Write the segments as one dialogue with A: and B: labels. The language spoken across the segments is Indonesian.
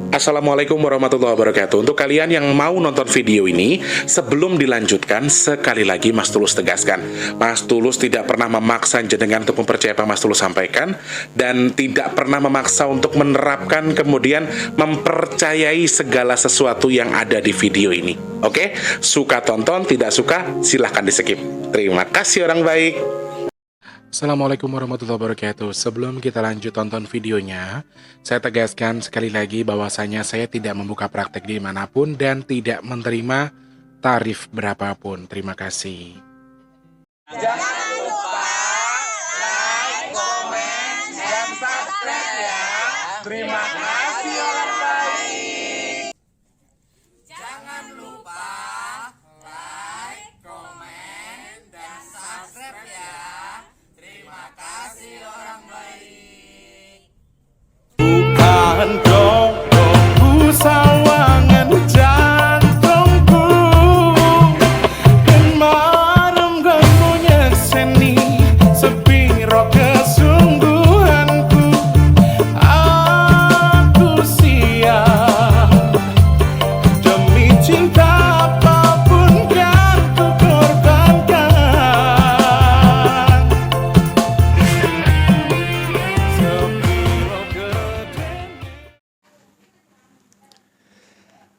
A: Assalamualaikum warahmatullahi wabarakatuh. Untuk kalian yang mau nonton video ini, sebelum dilanjutkan, sekali lagi Mas Tulus tegaskan, Mas Tulus tidak pernah memaksa jenengan untuk mempercayai apa Mas Tulus sampaikan, dan tidak pernah memaksa untuk menerapkan kemudian mempercayai segala sesuatu yang ada di video ini. Oke? Suka tonton, tidak suka silahkan di skip. Terima kasih orang baik. Assalamualaikum warahmatullahi wabarakatuh. Sebelum kita lanjut tonton videonya, saya tegaskan sekali lagi bahwasanya saya tidak membuka praktek dimanapun dan tidak menerima tarif berapapun. Terima kasih.
B: Jangan lupa like, komen, dan subscribe ya. Terima kasih orang baik. Jangan lupa like, komen, dan subscribe ya. Terima kasih orang baik.
C: Bukan dongku sawangan jantungku dan marem ganggunya seni sepiro kesungguhanku. Aku siap demi cinta apapun kan ku korbankan. Sepiro gedenya.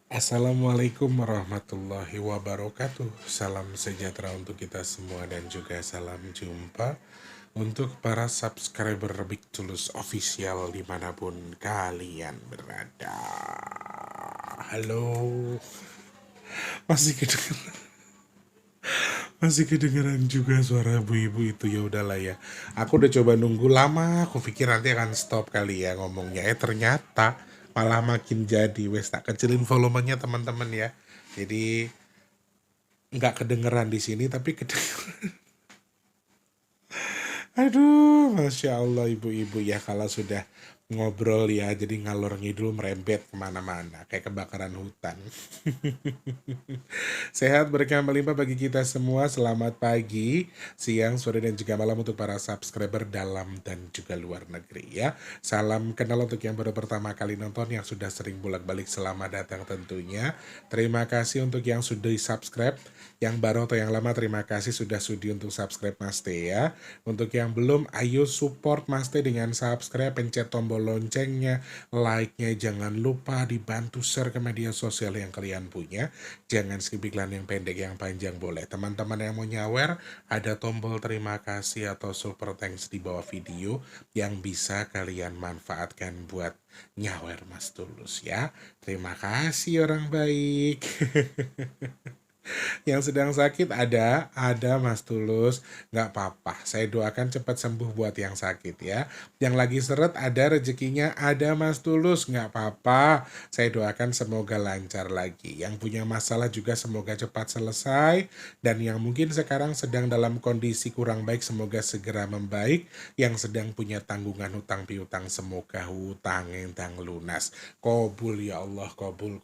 A: Assalamualaikum warahmatullahi wabarakatuh. Salam sejahtera untuk kita semua dan juga salam jumpa untuk para subscriber Big Tulus Official dimanapun kalian berada. Halo, masih kedengeran, masih kedengeran juga suara ibu-ibu itu. Ya udahlah ya, aku udah coba nunggu lama, aku pikir nanti akan stop kali ya ngomongnya, ternyata malah makin jadi. Wes tak kecilin volumenya teman-teman ya, jadi nggak kedengeran di sini tapi kedengeran. Aduh, Masya Allah ibu-ibu ya, kalau sudah ngobrol ya jadi ngalor ngidul merembet kemana-mana kayak kebakaran hutan. Sehat berkah melimpah bagi kita semua. Selamat pagi, siang, sore, dan juga malam untuk para subscriber dalam dan juga luar negeri ya. Salam kenal untuk yang baru pertama kali nonton, yang sudah sering bolak-balik selamat datang tentunya. Terima kasih untuk yang sudah subscribe, yang baru atau yang lama terima kasih sudah sudi untuk subscribe Mas T ya. Untuk yang belum, ayo support Mas T dengan subscribe, pencet tombol loncengnya, like-nya, jangan lupa dibantu share ke media sosial yang kalian punya. Jangan skip iklan yang pendek, yang panjang boleh. Teman-teman yang mau nyawer, ada tombol terima kasih atau super thanks di bawah video yang bisa kalian manfaatkan buat nyawer Mas Tulus ya. Terima kasih orang baik. Yang sedang sakit ada Mas Tulus, nggak apa-apa, saya doakan cepat sembuh buat yang sakit ya. Yang lagi seret ada rezekinya, ada Mas Tulus, nggak apa-apa, saya doakan semoga lancar lagi. Yang punya masalah juga semoga cepat selesai, dan yang mungkin sekarang sedang dalam kondisi kurang baik semoga segera membaik. Yang sedang punya tanggungan hutang piutang semoga hutang lunas. Kobul ya Allah, kobul,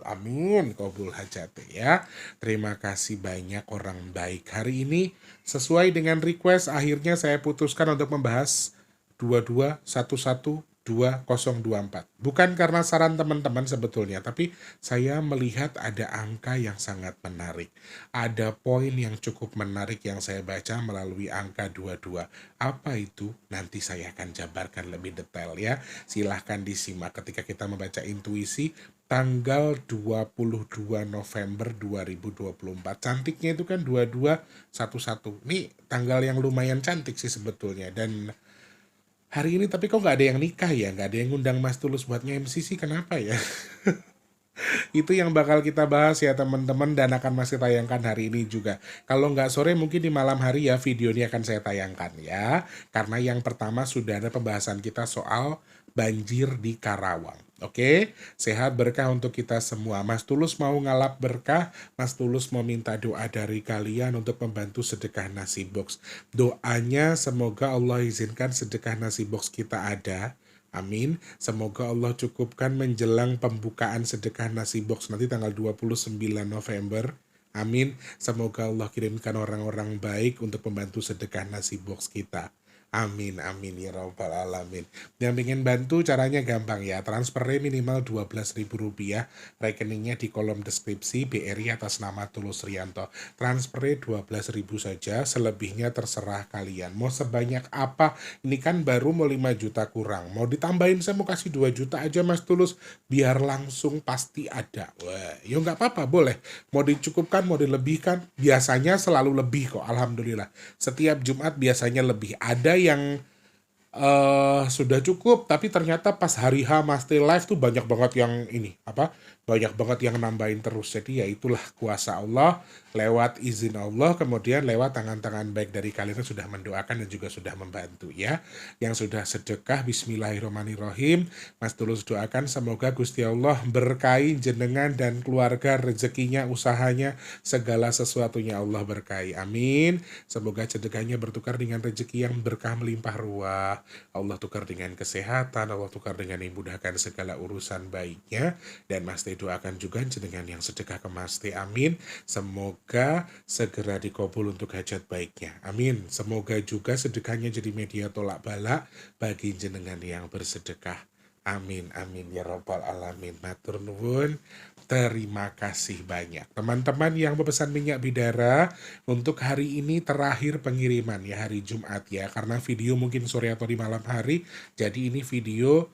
A: amin, kobul hajat ya. Terima kasih banyak orang baik. Hari ini sesuai dengan request, akhirnya saya putuskan untuk membahas 22112024. Bukan karena saran teman-teman sebetulnya, tapi saya melihat ada angka yang sangat menarik. Ada poin yang cukup menarik yang saya baca melalui angka 22. Apa itu? Nanti saya akan jabarkan lebih detail ya. Silahkan disimak ketika kita membaca intuisi tanggal 22 November 2024. Cantiknya itu kan 2211. Ini tanggal yang lumayan cantik sih sebetulnya. Dan hari ini tapi kok nggak ada yang nikah ya? Nggak ada yang ngundang Mas Tulus buat nge-MC sih, kenapa ya? Itu yang bakal kita bahas ya teman-teman, dan akan masih tayangkan hari ini juga. Kalau nggak sore mungkin di malam hari ya video ini akan saya tayangkan ya. Karena yang pertama sudah ada pembahasan kita soal banjir di Karawang. Oke, sehat berkah untuk kita semua. Mas Tulus mau ngalap berkah, Mas Tulus mau minta doa dari kalian untuk membantu sedekah nasi box. Doanya semoga Allah izinkan sedekah nasi box kita ada. Amin. Semoga Allah cukupkan menjelang pembukaan sedekah nasi box nanti tanggal 29 November. Amin. Semoga Allah kirimkan orang-orang baik untuk membantu sedekah nasi box kita. Amin, amin ya rabbal alamin. Yang pengen bantu caranya gampang ya. Transfernya minimal Rp12.000. Rekeningnya di kolom deskripsi BRI atas nama Tulus Rianto. Transfernya 12.000 saja, selebihnya terserah kalian. Mau sebanyak apa? Ini kan baru mau 5 juta kurang. Mau ditambahin saya mau kasih 2 juta aja Mas Tulus, biar langsung pasti ada. Wah, ya nggak apa-apa, boleh. Mau dicukupkan, mau dilebihkan, biasanya selalu lebih kok, alhamdulillah. Setiap Jumat biasanya lebih. Ada yang sudah cukup, tapi ternyata pas hari H Mas T live tuh banyak banget yang ini, apa? Banyak banget yang nambahin terus. Jadi ya itulah kuasa Allah, lewat izin Allah, kemudian lewat tangan-tangan baik dari kalian yang sudah mendoakan dan juga sudah membantu ya. Yang sudah sedekah, bismillahirrahmanirrahim. Mas Tulus doakan semoga Gusti Allah berkahi jenengan dan keluarga, rezekinya, usahanya, segala sesuatunya Allah berkahi. Amin. Semoga sedekahnya bertukar dengan rezeki yang berkah melimpah ruah. Allah tukar dengan kesehatan, Allah tukar dengan memudahkan segala urusan baiknya. Dan Mas Teh doakan juga dengan yang sedekah ke Mas Teh, amin. Semoga segera dikabul untuk hajat baiknya, amin. Semoga juga sedekahnya jadi media tolak bala bagi jenengan yang bersedekah. Amin, amin ya robbal alamin. Matur nuwun. Terima kasih banyak. Teman-teman yang memesan minyak bidara, untuk hari ini terakhir pengiriman ya, hari Jumat ya. Karena video mungkin sore atau di malam hari, jadi ini video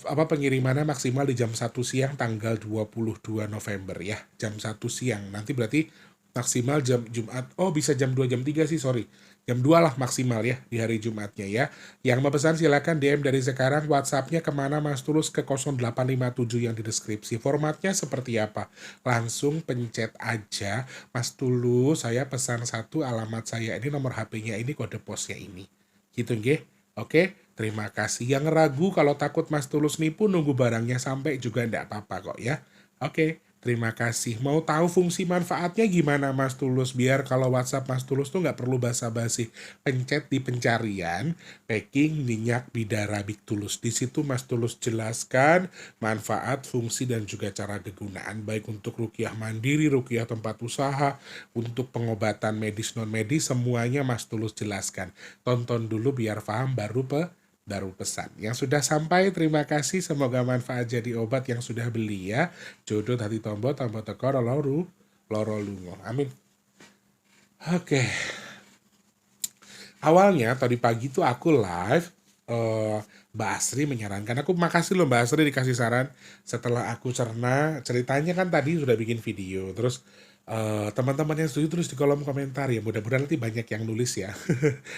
A: pengirimannya maksimal di jam 1 siang tanggal 22 November ya. Jam 1 siang. Nanti berarti maksimal jam Jumat. Oh, bisa jam 2 jam 3 sih, sorry. Jam 2 lah maksimal ya di hari Jumatnya ya. Yang mau pesan silakan DM dari sekarang, WhatsApp-nya kemana Mas Tulus, ke 0857 yang di deskripsi. Formatnya seperti apa? Langsung pencet aja, Mas Tulus saya pesan satu, alamat saya ini, nomor HP-nya ini, kode posnya ini. Gitu nggih? Oke, terima kasih. Yang ragu kalau takut Mas Tulus nipu, nunggu barangnya sampai juga enggak apa-apa kok ya. Oke, terima kasih. Mau tahu fungsi manfaatnya gimana Mas Tulus? Biar kalau WhatsApp Mas Tulus tuh nggak perlu basa-basi. Pencet di pencarian, packing minyak bidara Big Tulus. Di situ Mas Tulus jelaskan manfaat, fungsi, dan juga cara kegunaan. Baik untuk ruqyah mandiri, ruqyah tempat usaha, untuk pengobatan medis non-medis, semuanya Mas Tulus jelaskan. Tonton dulu biar paham, baru pesan. Yang sudah sampai, terima kasih. Semoga manfaat jadi obat yang sudah beli ya. Jodoh hati tombo teko loro lungo. Amin. Oke. Awalnya tadi pagi tuh aku live, Mbak Asri menyarankan. Aku makasih loh Mbak Asri dikasih saran. Setelah aku cerna, ceritanya kan tadi sudah bikin video. Terus teman-teman yang setuju terus di kolom komentar ya, mudah-mudahan nanti banyak yang nulis ya.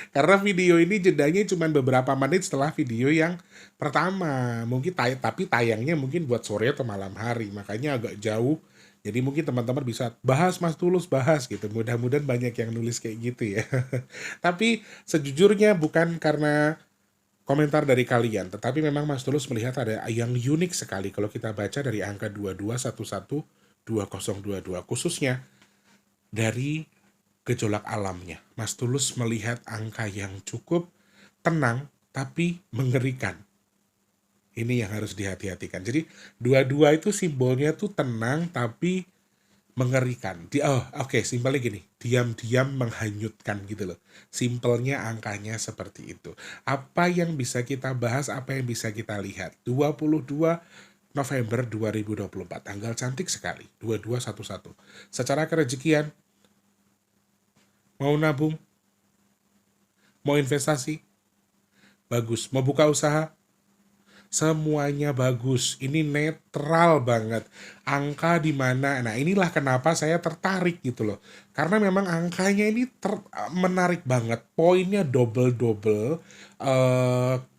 A: Karena video ini jedanya cuma beberapa menit setelah video yang pertama, mungkin tapi tayangnya mungkin buat sore atau malam hari, makanya agak jauh. Jadi mungkin teman-teman bisa bahas Mas Tulus, bahas gitu. Mudah-mudahan banyak yang nulis kayak gitu ya. Tapi sejujurnya bukan karena komentar dari kalian, tetapi memang Mas Tulus melihat ada yang unik sekali kalau kita baca dari angka 22112022, khususnya dari gejolak alamnya. Mas Tulus melihat angka yang cukup tenang tapi mengerikan. Ini yang harus dihati-hatikan. Jadi 22 itu simbolnya tuh tenang tapi mengerikan. Simpelnya gini, diam-diam menghanyutkan gitu loh. Simpelnya angkanya seperti itu. Apa yang bisa kita bahas, apa yang bisa kita lihat? 22 November 2024, tanggal cantik sekali, 2211. Secara kerezekian, mau nabung, mau investasi, bagus. Mau buka usaha, semuanya bagus. Ini netral banget. Angka di mana? Nah, inilah kenapa saya tertarik gitu loh. Karena memang angkanya ini menarik banget. Poinnya double-double,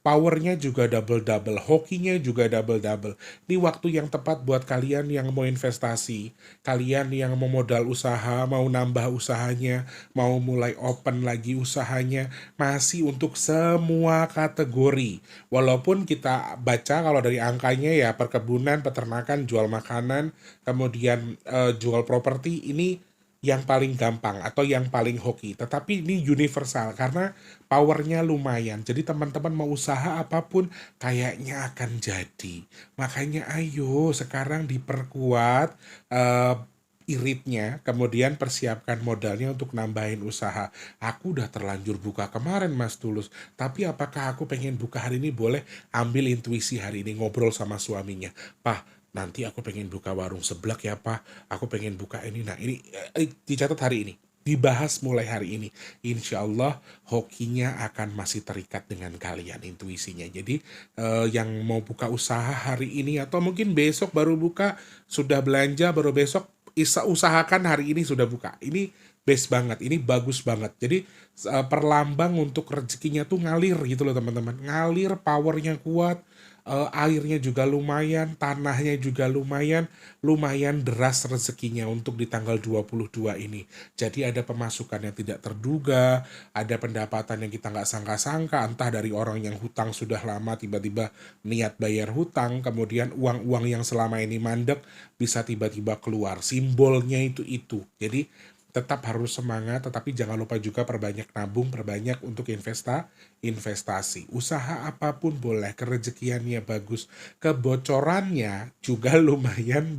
A: powernya juga double-double, hokinya juga double-double. Ini waktu yang tepat buat kalian yang mau investasi, kalian yang mau modal usaha, mau nambah usahanya, mau mulai open lagi usahanya, masih untuk semua kategori. Walaupun kita baca kalau dari angkanya ya perkebunan, peternakan, jual makanan, kemudian jual properti, ini yang paling gampang atau yang paling hoki. Tetapi ini universal karena powernya lumayan. Jadi teman-teman mau usaha apapun kayaknya akan jadi. Makanya ayo sekarang diperkuat iritnya, kemudian persiapkan modalnya untuk nambahin usaha. Aku udah terlanjur buka kemarin Mas Tulus, tapi apakah aku pengen buka hari ini? Boleh ambil intuisi hari ini, ngobrol sama suaminya. Pak, nanti aku pengen buka warung seblak ya Pak, aku pengen buka ini. Nah ini dicatat hari ini. Dibahas mulai hari ini. Insya Allah hokinya akan masih terikat dengan kalian, intuisinya. Jadi yang mau buka usaha hari ini atau mungkin besok baru buka, sudah belanja baru besok, usahakan hari ini sudah buka. Ini best banget, ini bagus banget. Jadi perlambang untuk rezekinya tuh ngalir gitu loh teman-teman. Ngalir, powernya kuat, airnya juga lumayan, tanahnya juga lumayan, lumayan deras rezekinya untuk di tanggal 22 ini. Jadi ada pemasukan yang tidak terduga, ada pendapatan yang kita nggak sangka-sangka, entah dari orang yang hutang sudah lama tiba-tiba niat bayar hutang, kemudian uang-uang yang selama ini mandek bisa tiba-tiba keluar. Simbolnya itu. Jadi tetap harus semangat, tetapi jangan lupa juga perbanyak nabung, perbanyak untuk investasi. Usaha apapun boleh, kerezekiannya bagus, kebocorannya juga lumayan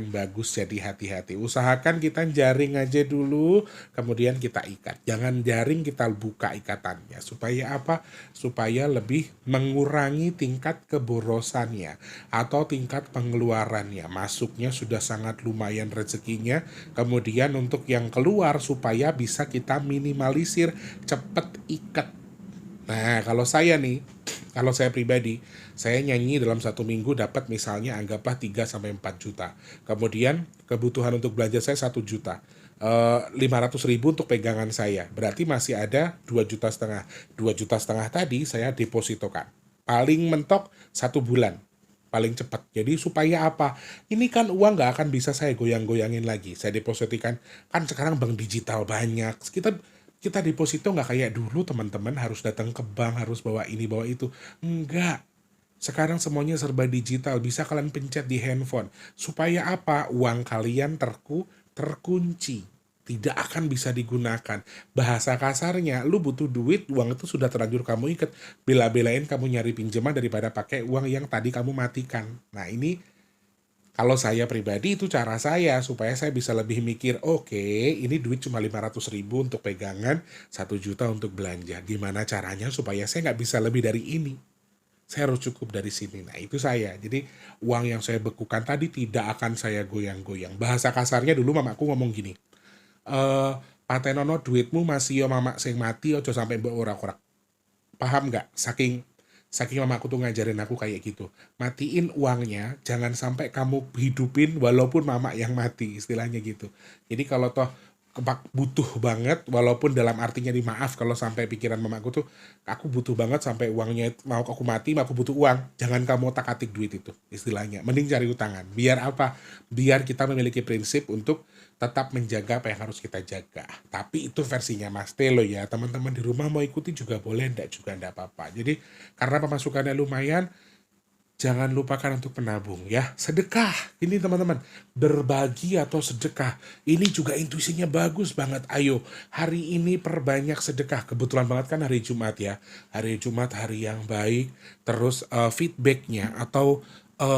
A: bagus, jadi hati-hati. Usahakan kita jaring aja dulu, kemudian kita ikat. Jangan jaring, kita buka ikatannya. Supaya apa? Supaya lebih mengurangi tingkat keborosannya atau tingkat pengeluarannya. Masuknya sudah sangat lumayan rezekinya, kemudian untuk yang keluar supaya bisa kita minimalisir, cepet ikat. Nah, kalau saya pribadi, saya nyanyi dalam satu minggu dapat misalnya anggaplah 3 sampai 4 juta. Kemudian kebutuhan untuk belanja saya 1 juta. 500.000 untuk pegangan saya. Berarti masih ada 2,5 juta. 2,5 juta tadi saya depositokan. Paling mentok 1 bulan. Paling cepat. Jadi supaya apa? Ini kan uang nggak akan bisa saya goyang-goyangin lagi. Saya depositikan, kan sekarang bank digital banyak. Kita deposito nggak kayak dulu teman-teman, harus datang ke bank, harus bawa ini, bawa itu. Enggak. Sekarang semuanya serba digital, bisa kalian pencet di handphone. Supaya apa? Uang kalian terkunci. Tidak akan bisa digunakan. Bahasa kasarnya, lu butuh duit, uang itu sudah terlanjur kamu ikat. Bela-belain kamu nyari pinjaman daripada pakai uang yang tadi kamu matikan. Nah ini, kalau saya pribadi itu cara saya, supaya saya bisa lebih mikir, oke, ini duit cuma 500.000 untuk pegangan, 1 juta untuk belanja. Gimana caranya supaya saya nggak bisa lebih dari ini? Saya harus cukup dari sini. Nah itu saya. Jadi uang yang saya bekukan tadi tidak akan saya goyang-goyang. Bahasa kasarnya dulu mamaku ngomong gini, patenono duitmu masih yo mama sing mati ojo sampai mbok ora-ora. Paham nggak? Saking mamaku tuh ngajarin aku kayak gitu. Matiin uangnya, jangan sampai kamu hidupin walaupun mama yang mati, istilahnya gitu. Jadi kalau toh butuh banget, walaupun dalam artinya dimaaf kalau sampai pikiran mamaku tuh, aku butuh banget sampai uangnya mau aku mati, aku butuh uang, jangan kamu otak-atik duit itu, istilahnya. Mending cari utangan. Biar apa? Biar kita memiliki prinsip untuk tetap menjaga apa yang harus kita jaga. Tapi itu versinya Mas Telo ya. Teman-teman di rumah mau ikuti juga boleh, enggak apa-apa. Jadi karena pemasukannya lumayan, jangan lupakan untuk menabung ya. Sedekah. Ini teman-teman, berbagi atau sedekah. Ini juga intuisinya bagus banget. Ayo, hari ini perbanyak sedekah. Kebetulan banget kan hari Jumat ya. Hari Jumat hari yang baik. Terus feedbacknya atau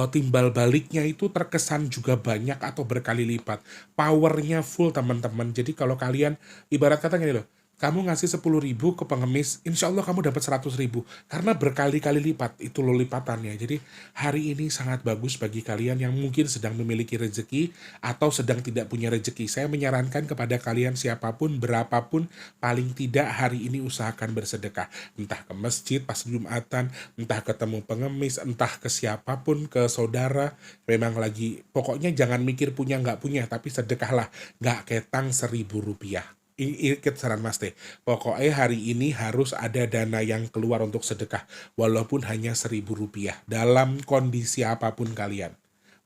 A: timbal baliknya itu terkesan juga banyak atau berkali lipat. Powernya full teman-teman. Jadi kalau kalian ibarat kata gini loh, kamu ngasih 10.000 ke pengemis, insya Allah kamu dapat 100.000. Karena berkali-kali lipat, itu loh lipatannya. Jadi hari ini sangat bagus bagi kalian yang mungkin sedang memiliki rezeki atau sedang tidak punya rezeki. Saya menyarankan kepada kalian siapapun, berapapun, paling tidak hari ini usahakan bersedekah. Entah ke masjid pas Jumatan, entah ketemu pengemis, entah ke siapapun, ke saudara. Memang lagi, pokoknya jangan mikir punya nggak punya, tapi sedekahlah. Nggak ketang Rp1.000. Ikut saran Mas Teh. Pokoknya hari ini harus ada dana yang keluar untuk sedekah. Walaupun hanya Rp1.000. Dalam kondisi apapun kalian.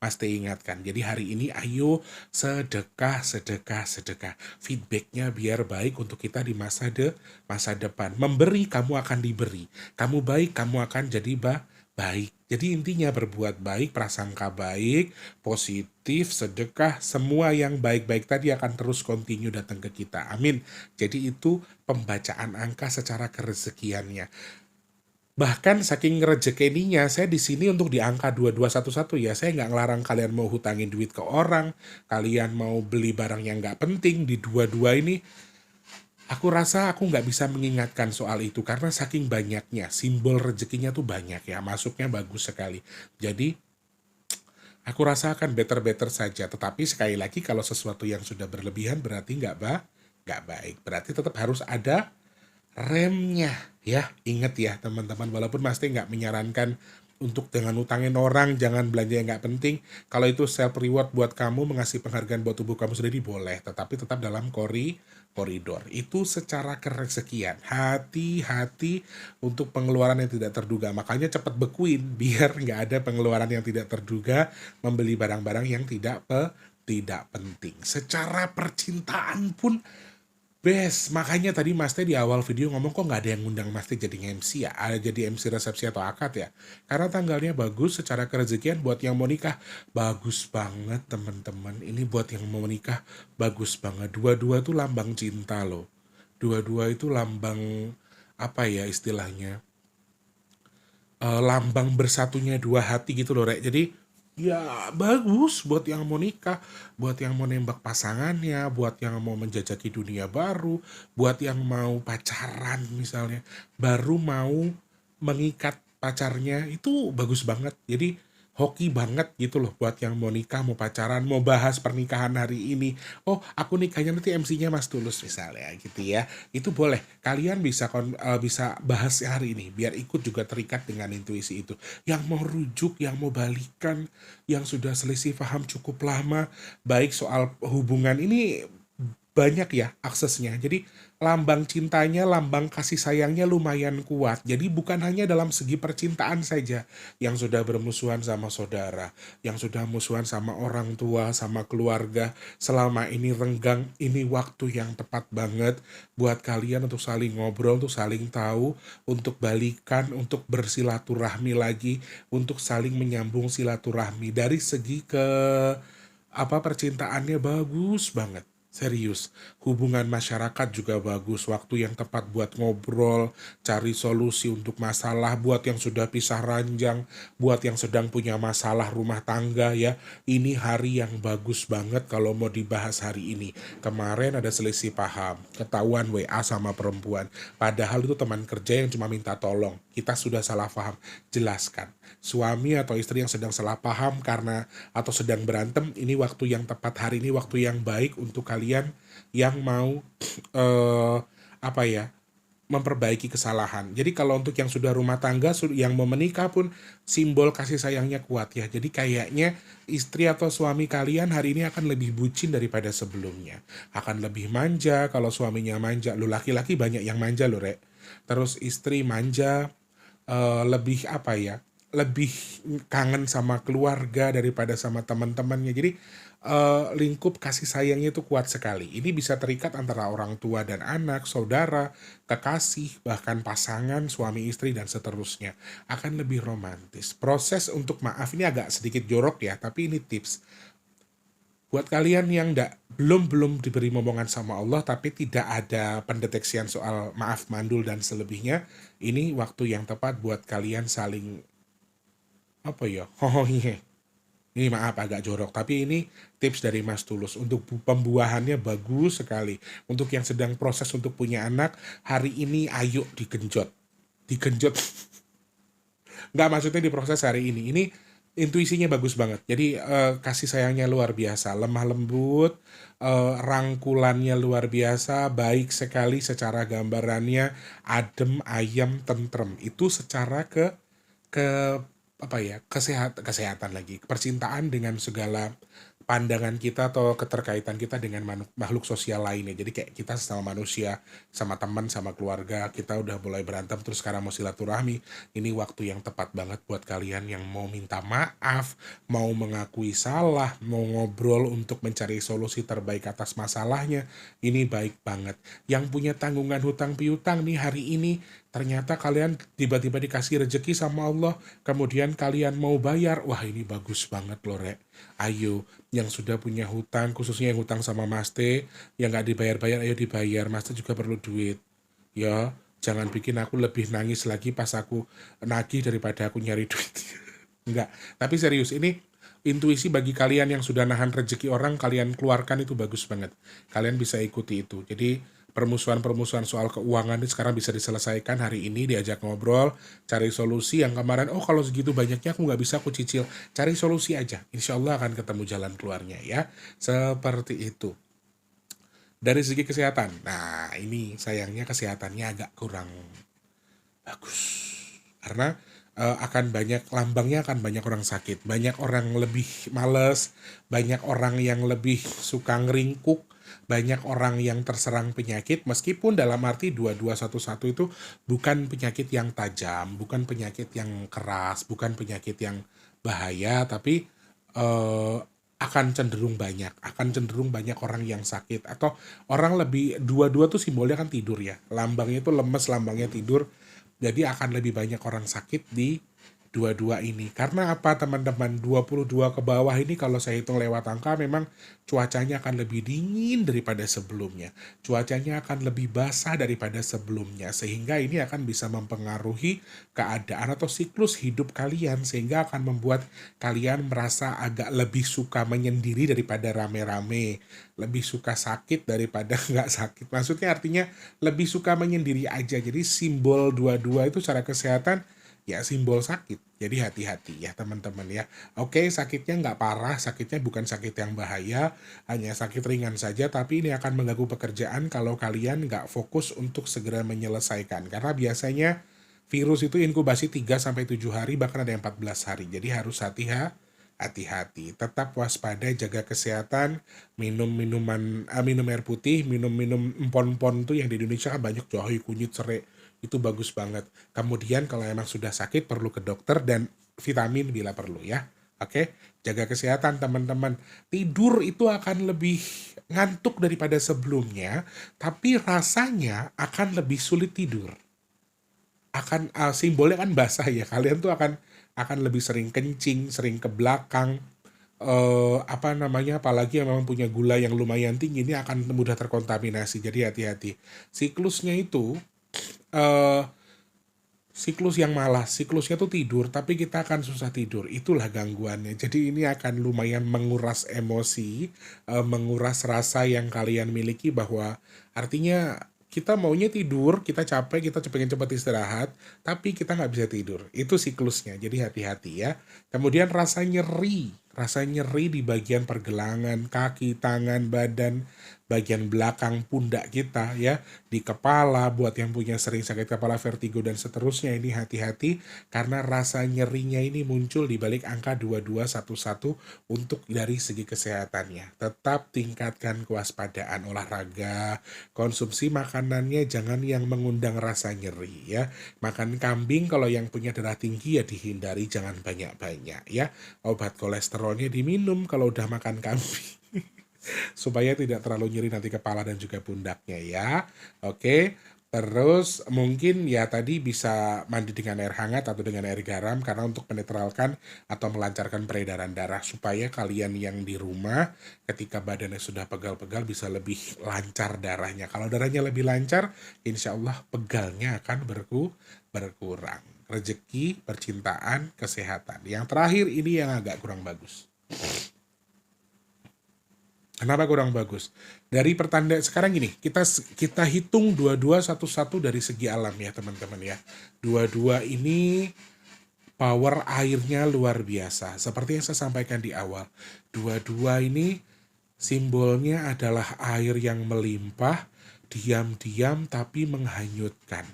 A: Mas Teh ingatkan. Jadi hari ini ayo sedekah. Feedbacknya biar baik untuk kita di masa depan. Memberi, kamu akan diberi. Kamu baik, kamu akan jadi baik. Jadi intinya berbuat baik, prasangka baik, positif, sedekah, semua yang baik-baik tadi akan terus continue datang ke kita. Amin. Jadi itu pembacaan angka secara kerezekiannya. Bahkan saking rezekininya, saya di sini untuk di angka 2211 ya, saya nggak ngelarang kalian mau hutangin duit ke orang, kalian mau beli barang yang nggak penting, di 22 ini aku rasa aku nggak bisa mengingatkan soal itu karena saking banyaknya, simbol rezekinya tuh banyak ya, masuknya bagus sekali. Jadi aku rasa akan better-better saja, tetapi sekali lagi kalau sesuatu yang sudah berlebihan berarti nggak baik. Berarti tetap harus ada remnya ya. Ingat ya teman-teman, walaupun Mas Teh nggak menyarankan untuk dengan utangin orang, jangan belanja yang nggak penting. Kalau itu self reward buat kamu, mengasih penghargaan buat tubuh kamu sendiri boleh, tetapi tetap dalam koridor. Itu secara kerezekian. Hati-hati untuk pengeluaran yang tidak terduga. Makanya cepat bekuin biar nggak ada pengeluaran yang tidak terduga, membeli barang-barang yang tidak penting. Secara percintaan pun makanya tadi Mas Teh di awal video ngomong kok nggak ada yang ngundang Mas Teh jadi MC ya, ada jadi MC resepsi atau akad ya. Karena tanggalnya bagus, secara kerezekian buat yang mau nikah bagus banget teman-teman. Ini buat yang mau nikah bagus banget. Dua-dua tuh lambang cinta loh. Dua-dua itu lambang apa ya istilahnya? Lambang bersatunya dua hati gitu loh, Rek. Jadi ya bagus buat yang mau nikah, buat yang mau nembak pasangannya, buat yang mau menjajaki dunia baru, buat yang mau pacaran misalnya, baru mau mengikat pacarnya, itu bagus banget. Jadi hoki banget gitu loh buat yang mau nikah, mau pacaran, mau bahas pernikahan hari ini. Oh, aku nikahnya nanti MC-nya Mas Tulus misalnya gitu ya. Itu boleh. Kalian bisa bahas hari ini biar ikut juga terikat dengan intuisi itu. Yang mau rujuk, yang mau balikan, yang sudah selisih paham cukup lama, baik soal hubungan ini banyak ya aksesnya. Jadi lambang cintanya, lambang kasih sayangnya lumayan kuat. Jadi bukan hanya dalam segi percintaan saja yang sudah bermusuhan sama saudara, yang sudah musuhan sama orang tua, sama keluarga, selama ini renggang, ini waktu yang tepat banget buat kalian untuk saling ngobrol, untuk saling tahu, untuk balikan, untuk bersilaturahmi lagi, untuk saling menyambung silaturahmi. Dari segi ke percintaannya bagus banget. Serius, hubungan masyarakat juga bagus, waktu yang tepat buat ngobrol, cari solusi untuk masalah, buat yang sudah pisah ranjang, buat yang sedang punya masalah rumah tangga ya. Ini hari yang bagus banget kalau mau dibahas hari ini. Kemarin ada selisih paham, ketahuan WA sama perempuan, padahal itu teman kerja yang cuma minta tolong. Kita sudah salah paham, jelaskan. Suami atau istri yang sedang salah paham karena atau sedang berantem, ini waktu yang tepat, hari ini waktu yang baik untuk kalian yang mau eh apa ya memperbaiki kesalahan. Jadi kalau untuk yang sudah rumah tangga, yang mau menikah pun simbol kasih sayangnya kuat ya. Jadi kayaknya istri atau suami kalian hari ini akan lebih bucin daripada sebelumnya. Akan lebih manja, kalau suaminya manja. Lu laki-laki banyak yang manja lo, Rek. Terus istri manja, lebih apa ya, lebih kangen sama keluarga daripada sama teman-temannya. Jadi lingkup kasih sayangnya itu kuat sekali. Ini bisa terikat antara orang tua dan anak, saudara, kekasih, bahkan pasangan, suami istri, dan seterusnya. Akan lebih romantis. Proses untuk maaf ini agak sedikit jorok ya, tapi ini tips. Buat kalian yang belum diberi momongan sama Allah tapi tidak ada pendeteksian soal maaf mandul dan selebihnya, ini waktu yang tepat buat kalian saling apa ya? Ini maaf agak jorok, tapi ini tips dari Mas Tulus. Untuk pembuahannya bagus sekali. Untuk yang sedang proses untuk punya anak, hari ini ayo digenjot. Digenjot. Nggak, maksudnya diproses hari ini. Ini intuisinya bagus banget. Jadi kasih sayangnya luar biasa, lemah lembut, rangkulannya luar biasa, baik sekali secara gambarannya, adem, ayam, tentrem. Itu secara ke apa ya, kesehatan lagi, percintaan dengan segala pandangan kita atau keterkaitan kita dengan makhluk sosial lainnya. Jadi kayak kita sama manusia, sama teman, sama keluarga, kita udah mulai berantem terus sekarang mau silaturahmi. Ini waktu yang tepat banget buat kalian yang mau minta maaf, mau mengakui salah, mau ngobrol untuk mencari solusi terbaik atas masalahnya. Ini baik banget. Yang punya tanggungan hutang piutang nih hari ini, ternyata kalian tiba-tiba dikasih rejeki sama Allah, kemudian kalian mau bayar, wah ini bagus banget loh, Rek. Ayo, yang sudah punya hutang, khususnya yang hutang sama Mas T, yang nggak dibayar-bayar, ayo dibayar. Mas T juga perlu duit, ya. Jangan bikin aku lebih nangis lagi pas aku nagih daripada aku nyari duit. Enggak, tapi serius, ini intuisi bagi kalian yang sudah nahan rezeki orang, kalian keluarkan itu bagus banget. Kalian bisa ikuti itu. Jadi permusuhan-permusuhan soal keuangan ini sekarang bisa diselesaikan hari ini, diajak ngobrol, cari solusi yang kemarin, oh kalau segitu banyaknya aku nggak bisa, aku cicil. Cari solusi aja, insya Allah akan ketemu jalan keluarnya ya. Seperti itu. Dari segi kesehatan, nah ini sayangnya kesehatannya agak kurang bagus. Karena akan banyak, lambangnya akan banyak orang sakit, banyak orang lebih males, banyak orang yang lebih suka ngeringkuk, banyak orang yang terserang penyakit, meskipun dalam arti 2211 itu bukan penyakit yang tajam, bukan penyakit yang keras, bukan penyakit yang bahaya, tapi eh, akan cenderung banyak orang yang sakit, atau orang lebih, dua-dua tuh simbolnya kan tidur ya, lambangnya itu lemes, lambangnya tidur, jadi akan lebih banyak orang sakit di dua-dua ini. Karena apa teman-teman? 22 ke bawah ini kalau saya hitung lewat angka memang cuacanya akan lebih dingin daripada sebelumnya. Cuacanya akan lebih basah daripada sebelumnya. Sehingga ini akan bisa mempengaruhi keadaan atau siklus hidup kalian. Sehingga akan membuat kalian merasa agak lebih suka menyendiri daripada rame-rame. Lebih suka sakit daripada nggak sakit. Maksudnya artinya lebih suka menyendiri aja. Jadi simbol dua-dua itu secara kesehatan ya simbol sakit. Jadi hati-hati ya teman-teman ya. Oke, sakitnya nggak parah, sakitnya bukan sakit yang bahaya, hanya sakit ringan saja, tapi ini akan mengganggu pekerjaan kalau kalian nggak fokus untuk segera menyelesaikan. Karena biasanya virus itu inkubasi 3 sampai 7 hari, bahkan ada yang 14 hari. Jadi harus hati-hati. Tetap waspada, jaga kesehatan, minum air putih, minum empon-empon tuh yang di Indonesia kan banyak, jahe, kunyit, serai, itu bagus banget. Kemudian kalau emang sudah sakit perlu ke dokter dan vitamin bila perlu ya. Oke, jaga kesehatan teman-teman. Tidur itu akan lebih ngantuk daripada sebelumnya, tapi rasanya akan lebih sulit tidur. Simbolnya kan basah ya. Kalian tuh akan lebih sering kencing, sering ke belakang, apa namanya, apalagi yang memang punya gula yang lumayan tinggi ini akan mudah terkontaminasi. Jadi hati-hati. Siklusnya itu eh siklus yang malas, siklusnya tuh tidur, tapi kita akan susah tidur. Itulah gangguannya. Jadi ini akan lumayan menguras emosi, menguras rasa yang kalian miliki, bahwa artinya kita maunya tidur, kita capek, kita pengen cepat istirahat, tapi kita nggak bisa tidur. Itu siklusnya. Jadi hati-hati ya. Kemudian rasa nyeri di bagian pergelangan, kaki, tangan, badan, bagian belakang pundak kita ya, di kepala, buat yang punya sering sakit kepala, vertigo dan seterusnya, ini hati-hati karena rasa nyerinya ini muncul di balik angka 2211 untuk dari segi kesehatannya. Tetap tingkatkan kewaspadaan, olahraga, konsumsi makanannya jangan yang mengundang rasa nyeri ya. Makan kambing kalau yang punya darah tinggi ya dihindari, jangan banyak-banyak ya. Obat kolesterolnya diminum kalau udah makan kambing supaya tidak terlalu nyeri nanti kepala dan juga pundaknya ya. Oke. Terus mungkin ya tadi bisa mandi dengan air hangat atau dengan air garam karena untuk menetralkan atau melancarkan peredaran darah, supaya kalian yang di rumah ketika badannya sudah pegal-pegal bisa lebih lancar darahnya. Kalau darahnya lebih lancar, insya Allah pegalnya akan berkurang. Rezeki, percintaan, kesehatan. Yang terakhir ini yang agak kurang bagus. Kenapa kurang bagus? Dari pertanda sekarang gini, kita hitung 2211 dari segi alam ya teman-teman ya. 22 ini power airnya luar biasa. Seperti yang saya sampaikan di awal. 22 ini simbolnya adalah air yang melimpah, diam-diam tapi menghanyutkan.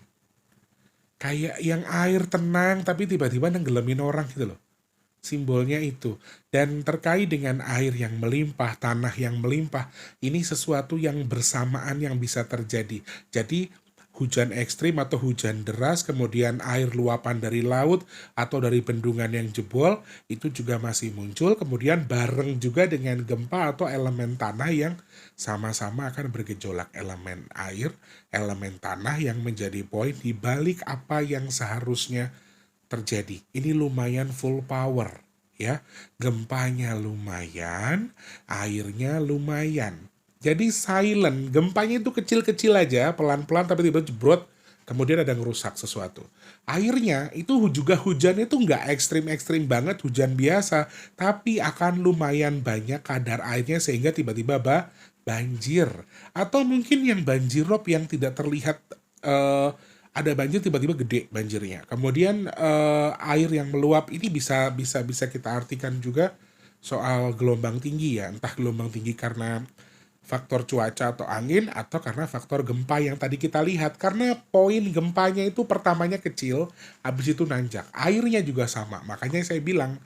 A: Kayak yang air tenang tapi tiba-tiba nenggelamin orang gitu loh. Simbolnya itu. Dan terkait dengan air yang melimpah, tanah yang melimpah, ini sesuatu yang bersamaan yang bisa terjadi. Jadi hujan ekstrim atau hujan deras, kemudian air luapan dari laut atau dari bendungan yang jebol, itu juga masih muncul, kemudian bareng juga dengan gempa atau elemen tanah yang sama-sama akan bergejolak. Elemen air, elemen tanah yang menjadi poin di balik apa yang seharusnya terjadi. Ini lumayan full power ya. Gempanya lumayan, airnya lumayan. Jadi silent, gempanya itu kecil-kecil aja, pelan-pelan tapi tiba-tiba jebrot, kemudian ada ngerusak sesuatu. Airnya itu juga hujannya tuh nggak ekstrim-ekstrim banget hujan biasa, tapi akan lumayan banyak kadar airnya sehingga tiba-tiba banjir. Atau mungkin yang banjirop yang tidak terlihat eh, ada banjir tiba-tiba gede banjirnya. Kemudian air yang meluap ini bisa kita artikan juga soal gelombang tinggi ya, entah gelombang tinggi karena faktor cuaca atau angin atau karena faktor gempa yang tadi kita lihat. Karena poin gempanya itu pertamanya kecil, habis itu nanjak. Airnya juga sama. Makanya saya bilang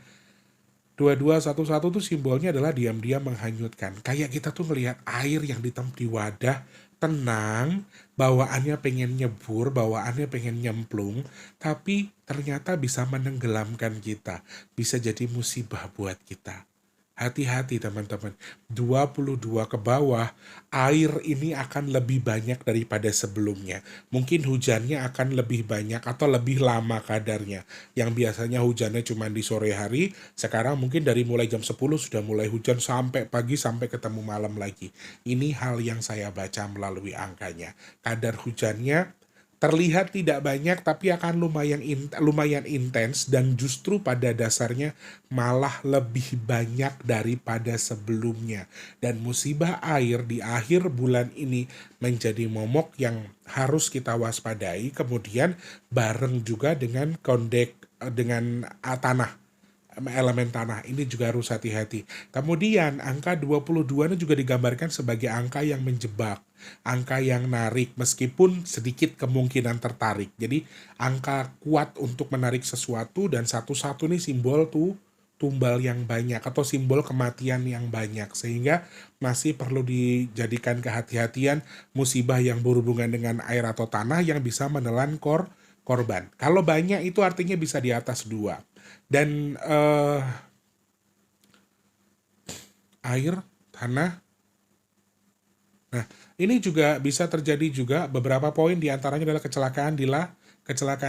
A: 2211 tuh simbolnya adalah diam-diam menghanyutkan. Kayak kita tuh ngelihat air yang di wadah tenang, bawaannya pengen nyebur, bawaannya pengen nyemplung, tapi ternyata bisa menenggelamkan kita. Bisa jadi musibah buat kita. Hati-hati teman-teman, 22 ke bawah, air ini akan lebih banyak daripada sebelumnya. Mungkin hujannya akan lebih banyak atau lebih lama kadarnya. Yang biasanya hujannya cuma di sore hari, sekarang mungkin dari mulai jam 10 sudah mulai hujan sampai pagi sampai ketemu malam lagi. Ini hal yang saya baca melalui angkanya. Kadar hujannya terlihat tidak banyak tapi akan lumayan intens dan justru pada dasarnya malah lebih banyak daripada sebelumnya. Dan musibah air di akhir bulan ini menjadi momok yang harus kita waspadai, kemudian bareng juga dengan tanah, elemen tanah ini juga harus hati-hati. Kemudian angka 22 ini juga digambarkan sebagai angka yang menjebak, angka yang narik meskipun sedikit kemungkinan tertarik. Jadi angka kuat untuk menarik sesuatu dan satu-satu nih simbol tuh tumbal yang banyak atau simbol kematian yang banyak, sehingga masih perlu dijadikan kehati-hatian musibah yang berhubungan dengan air atau tanah yang bisa menelan korban. Kalau banyak itu artinya bisa di atas 2. Dan air, tanah. Nah, ini juga bisa terjadi juga beberapa poin diantaranya adalah kecelakaan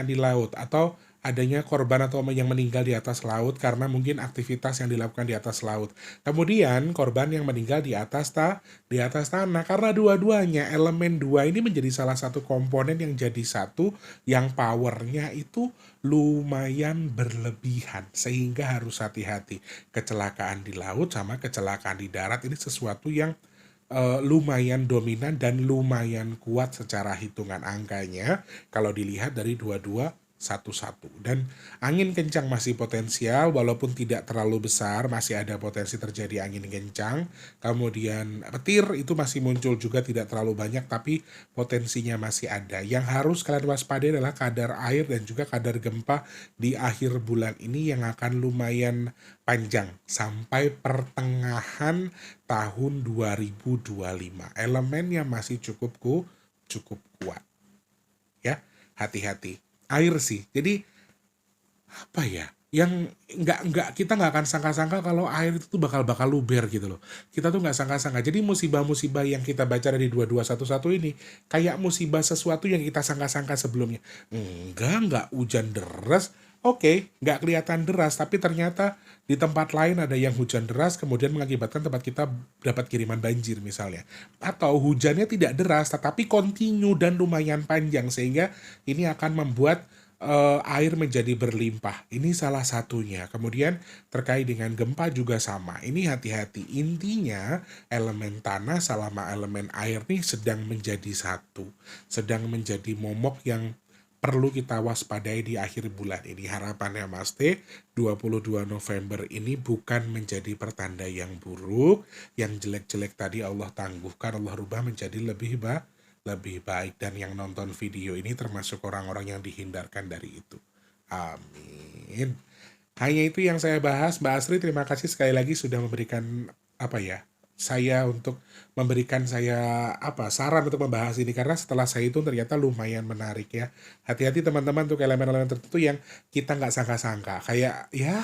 A: di laut atau adanya korban atau yang meninggal di atas laut karena mungkin aktivitas yang dilakukan di atas laut. Kemudian korban yang meninggal di atas tanah karena dua-duanya elemen 2 ini menjadi salah satu komponen yang jadi satu yang powernya itu lumayan berlebihan sehingga harus hati-hati. Kecelakaan di laut sama kecelakaan di darat ini sesuatu yang lumayan dominan dan lumayan kuat secara hitungan angkanya kalau dilihat dari 2211. Dan angin kencang masih potensial walaupun tidak terlalu besar, masih ada potensi terjadi angin kencang. Kemudian petir itu masih muncul juga tidak terlalu banyak tapi potensinya masih ada. Yang harus kalian waspadai adalah kadar air dan juga kadar gempa di akhir bulan ini yang akan lumayan panjang sampai pertengahan tahun 2025. Elemennya masih cukup kuat. Ya, hati-hati. Air sih. Jadi apa ya? Yang kita nggak akan sangka-sangka kalau air itu tuh bakal luber gitu loh. Kita tuh nggak sangka-sangka. Jadi musibah-musibah yang kita baca dari 2211 ini kayak musibah sesuatu yang kita sangka-sangka sebelumnya. Nggak hujan deras. Oke, nggak kelihatan deras, tapi ternyata di tempat lain ada yang hujan deras kemudian mengakibatkan tempat kita dapat kiriman banjir misalnya. Atau hujannya tidak deras tetapi kontinu dan lumayan panjang sehingga ini akan membuat air menjadi berlimpah. Ini salah satunya. Kemudian terkait dengan gempa juga sama. Ini hati-hati. Intinya elemen tanah sama elemen air nih sedang menjadi satu. Sedang menjadi momok yang perlu kita waspadai di akhir bulan ini. Harapannya Mas T, 22 November ini bukan menjadi pertanda yang buruk, yang jelek-jelek tadi Allah tangguhkan, Allah rubah menjadi lebih baik, dan yang nonton video ini termasuk orang-orang yang dihindarkan dari itu. Amin. Hanya itu yang saya bahas. Mbak Asri, terima kasih sekali lagi sudah memberikan saya untuk memberikan saran untuk membahas ini, karena setelah saya itu ternyata lumayan menarik ya. Hati-hati teman-teman untuk elemen-elemen tertentu yang kita nggak sangka-sangka, kayak ya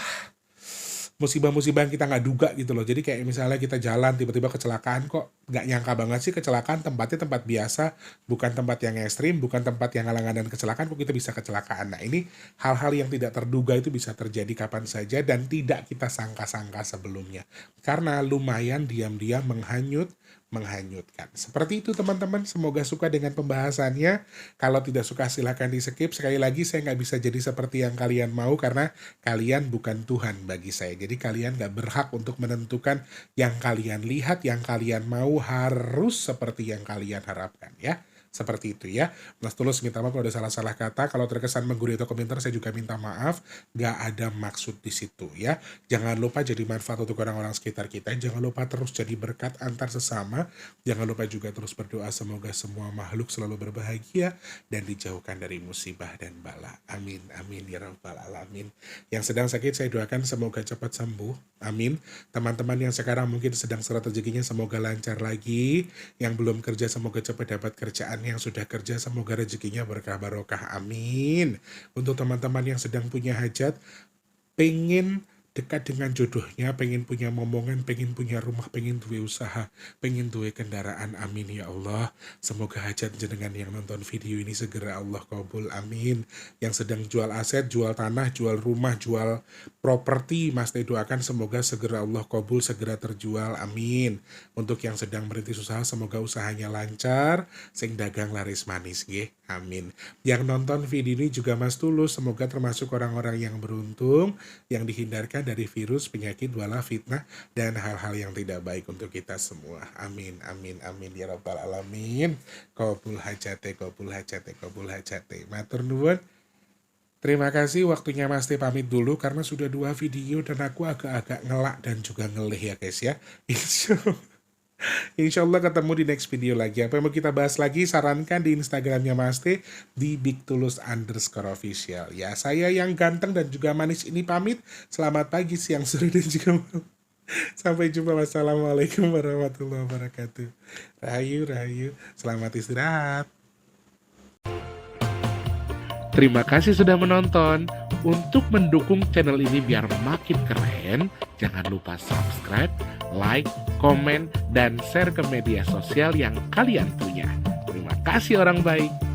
A: musibah-musibah yang kita nggak duga gitu loh. Jadi kayak misalnya kita jalan tiba-tiba kecelakaan, kok nggak nyangka banget sih kecelakaan, tempatnya tempat biasa, bukan tempat yang ekstrim, bukan tempat yang halangan dan kecelakaan, kok kita bisa kecelakaan. Nah ini hal-hal yang tidak terduga itu bisa terjadi kapan saja dan tidak kita sangka-sangka sebelumnya. Karena lumayan diam-diam menghanyutkan. Seperti itu teman-teman, semoga suka dengan pembahasannya. Kalau tidak suka silahkan di skip. Sekali lagi saya nggak bisa jadi seperti yang kalian mau karena kalian bukan Tuhan bagi saya. Jadi kalian nggak berhak untuk menentukan yang kalian lihat, yang kalian mau harus seperti yang kalian harapkan ya. Seperti itu ya. Mas Tulus minta maaf kalau ada salah-salah kata. Kalau terkesan menggurui atau komentar saya juga minta maaf. Gak ada maksud di situ ya. Jangan lupa jadi manfaat untuk orang-orang sekitar kita. Jangan lupa terus jadi berkat antar sesama. Jangan lupa juga terus berdoa semoga semua makhluk selalu berbahagia dan dijauhkan dari musibah dan bala. Amin. Amin ya rabbal alamin. Yang sedang sakit saya doakan semoga cepat sembuh. Amin. Teman-teman yang sekarang mungkin sedang seret rezekinya semoga lancar lagi. Yang belum kerja semoga cepat dapat kerjaan. Yang sudah kerja semoga rezekinya berkah barokah. Amin. Untuk teman-teman yang sedang punya hajat, pengen dekat dengan jodohnya, pengen punya momongan, pengen punya rumah, pengen duwe usaha, pengen duwe kendaraan, amin ya Allah. Semoga hajat jenengan yang nonton video ini segera Allah kabul, amin. Yang sedang jual aset, jual tanah, jual rumah, jual properti, Mas Teh doakan semoga segera Allah kabul, segera terjual, amin. Untuk yang sedang merintis usaha, semoga usahanya lancar, sing dagang laris manis, nggih. Amin. Yang nonton video ini juga Mas Tulus, semoga termasuk orang-orang yang beruntung, yang dihindarkan dari virus, penyakit, wala, fitnah, dan hal-hal yang tidak baik untuk kita semua. Amin, amin, amin, ya rabbal alamin. Qabul hajate, qabul hajate, qabul hajate. Matur nuwun. Terima kasih, waktunya Mas Teh pamit dulu, karena sudah 2 video dan aku agak-agak ngelak dan juga ngelih ya guys ya. Insya Allah ketemu di next video lagi. Apa yang mau kita bahas lagi, sarankan di Instagramnya Mas Teh di @bigtulus_official. Ya, saya yang ganteng dan juga manis ini pamit. Selamat pagi, siang, sore, dan juga malam. Sampai jumpa. Wassalamualaikum warahmatullahi wabarakatuh. Rahayu, rahayu. Selamat istirahat.
D: Terima kasih sudah menonton. Untuk mendukung channel ini biar makin keren, jangan lupa subscribe, like, komen, dan share ke media sosial yang kalian punya. Terima kasih orang baik.